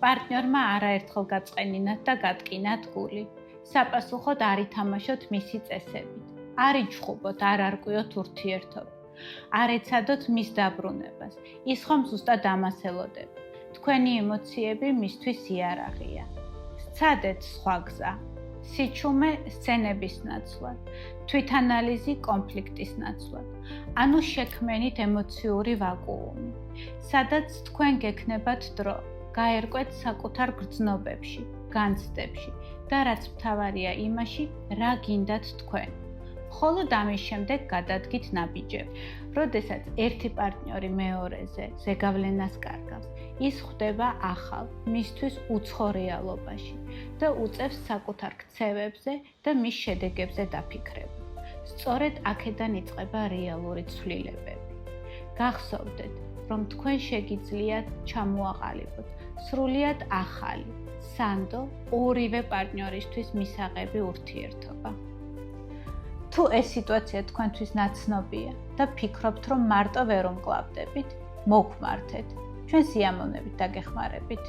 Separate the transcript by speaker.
Speaker 1: პარტნიორმა არაერთხელ გაწყენინათ და გატკინათ გული. საპასუხოდ არ ითამაშოთ მისი წესებით. არ იჩხუბოთ, არ არკვიოთ ურთიერთობა. არ ეცადოთ მის დაბრუნებას. ის ხომ ზუსტად ამას ელოდება. თქვენი ემოციები მისთვის იარაღია. სცადეთ სხვა გზა. სიჩუმე სცენების ნაცვლად, თვითანალიზი კონფლიქტის ნაცვლად, ანუ შექმენით ემოციური ვაკუუმი, სადაც თქვენ გექნებათ დრო, გაერკვეთ საკუთარ გრძნობებში, განცდებში და რაც მთავარია იმაში, რა გინდათ თქვენ. მხოლოდ ამის შემდეგ გადადგით ნაბიჯები. როდესაც ერთი პარტნიორი მეორეზე ზეგავლენას კარგავს, ის ხვდება ახალ, მისთვის უცხო რეალობაში და უწევს საკუთარ ქცევებზე და მის შედეგებზე დაფიქრება. სწორედ აქედან იწყება რეალური ცვლილებები. გახსოვდეთ, რომ თქვენ შეგიძლიათ ჩამოაყალიბოთ სრულიად ახალი, სანდო ორივე პარტნიორისთვის მისაღები ურთიერთობა. თუ ეს სიტუაცია თქვენთვის ნაცნობია და ფიქრობთ, რომ მარტო ვერ უმკლავდებით, მოგვმართეთ. ჩვენ სიამოვნებით დაგეხმარებით.